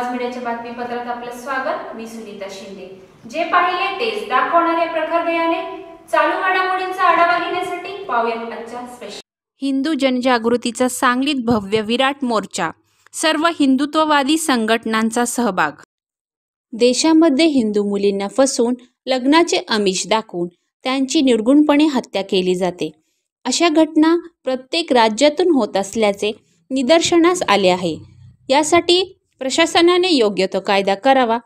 आवाज मीडियाच्या बातमीपत्रात आपलं स्वागत। मी सुनीता शिंदे। जे पाहिले तेच दाखवणारे प्रखर दयाने चालू घडामोडींचा आढावा घेण्यासाठी पाहूयात आजच्या स्पेशल। हिंदू जनजागृतीचा सांगलीत भव्य विराट मोर्चा, सर्व हिंदुत्ववादी संघटनांचा सहभाग। देशामध्ये हिंदू मुलींना फसवून लग्नाचे आमिष दाखवून त्यांची निर्गुणपणे हत्या केली जाते। अशा घटना प्रत्येक राज्यातून होत असल्याचे निदर्शनास आले आहे। यासाठी प्रशासनाने योग्य तो कायदा करावा,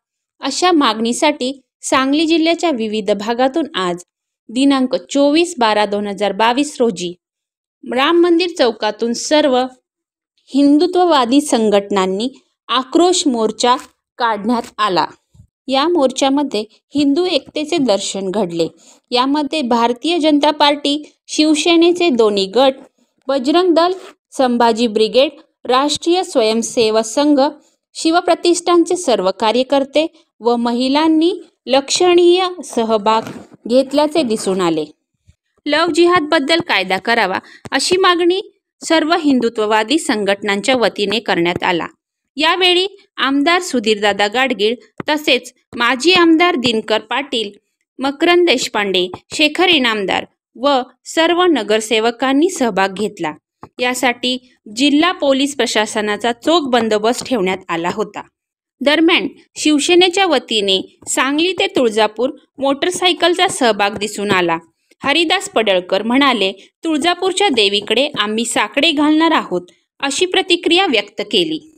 अशा मागणीसाठी सांगली जिल्ह्याच्या विविध भागातून आज दिनांक 24/12/2022 रोजी राम मंदिर चौकातून सर्व हिंदुत्ववादी संघटनांनी आक्रोश मोर्चा काढण्यात आला। या मोर्चामध्ये हिंदू एकतेचे दर्शन घडले। यामध्ये भारतीय जनता पार्टी, शिवसेनेचे दोन्ही गट, बजरंग दल, संभाजी ब्रिगेड, राष्ट्रीय स्वयंसेवक संघ, शिवप्रतिष्ठानचे सर्व कार्यकर्ते व महिलांनी लक्षणीय सहभाग घेतल्याचे दिसून आले। लव्ह जिहाद बद्दल कायदा करावा, अशी मागणी सर्व हिंदुत्ववादी संघटनांच्या वतीने करण्यात आला। यावेळी आमदार सुधीरदादा गाडगीळ तसेच माजी आमदार दिनकर पाटील, मकरंद देशपांडे, शेखर इनामदार व सर्व नगरसेवकांनी सहभाग घेतला। यासाठी जिल्हा पोलीस प्रशासनाचा चोख बंदोबस्त ठेवण्यात आला होता। दरम्यान शिवसेनेच्या वतीने सांगली ते तुळजापूर मोटरसायकलचा सहभाग दिसून आला। हरिदास पडळकर म्हणाले, तुळजापूरच्या देवीकडे आम्ही साकडे घालणार आहोत, अशी प्रतिक्रिया व्यक्त केली।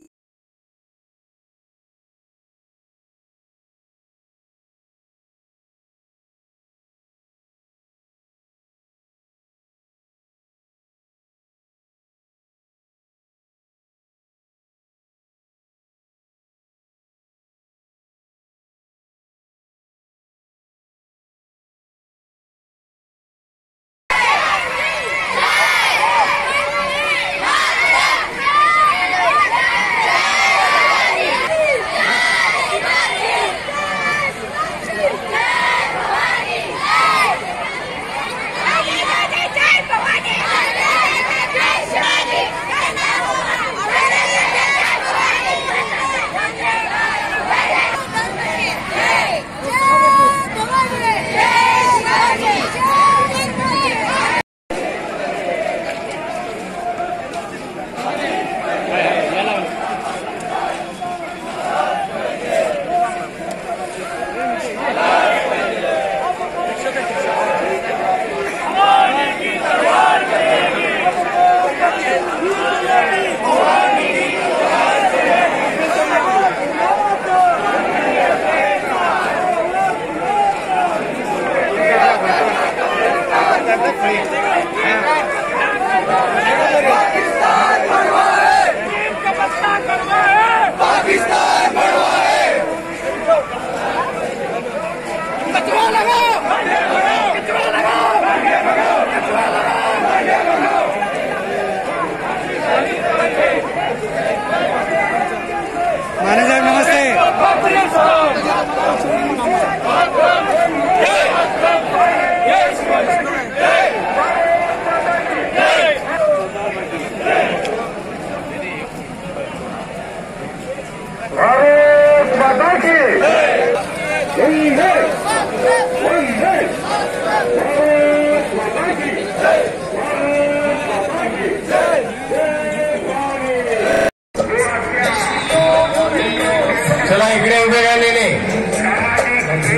चला इकडे उभे राहिलेले,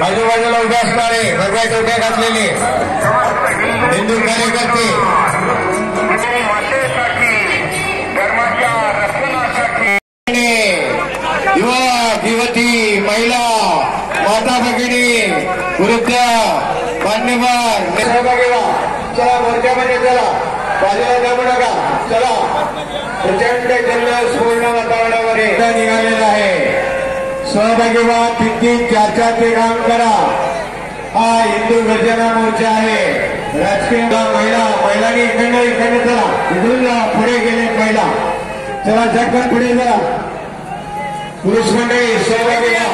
आजूबाजूला उभे असणारे भगव्या टोप्या घातलेले हिंदू कार्यकर्ते, युवक युवती, महिला, माता भगिनी, वृद्ध, मान्यवर सहभागी व्हा। चला मोर्चामध्ये चला, बाजूला थांबू नका। चला, प्रचंड जल्लोष पूर्ण वातावरणावर निघालेला आहे। सहभागी व्हा, 3-3, 4-4 ते काम करा। हा हिंदू गर्जना मोर्चा आहे। राजकीय महिलांनी इकडे चला, इकडून पुढे गेले महिला, चला झटकन पुढे जा। पुरुष मंडळी सहभागी व्हा।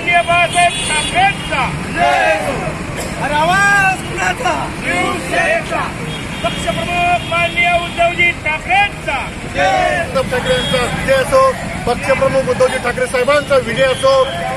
माननीय बाळासाहेब ठाकरेंचा आवाज कुणाचा शिवसेनेचा पक्षप्रमुख माननीय उद्धवजी ठाकरेंचा ठाकरेंचा विजय असो, पक्षप्रमुख उद्धवजी ठाकरे साहेबांचा विजय असो.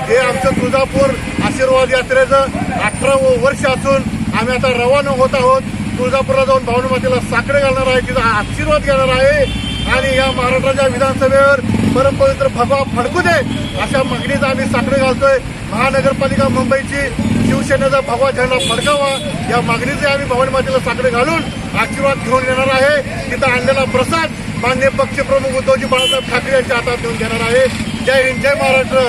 हे आमचं तुळजापूर आशीर्वाद यात्रेचं 18वं वर्ष असून आम्ही आता रवाना होत आहोत. तुळजापूरला जाऊन भावना मातेला साकडे घालणार आहे, तिचा आशीर्वाद घेणार आहे आणि या महाराष्ट्राच्या विधानसभेवर परमपवित्र भगवा फडकू दे अशा मागणीचा आम्ही साकडे घालतोय. महानगरपालिका मुंबईची शिवसेनेचा भगवा झेंडा फडकावा या मागणीचे आम्ही भवानी मातेला साकडे घालून आशीर्वाद घेऊन येणार आहे. तिथं आणलेला प्रसाद माननीय पक्षप्रमुख उद्धवजी बाळासाहेब ठाकरे यांच्या हातात देऊन घेणार आहे. जय हिंद, जय महाराष्ट्र.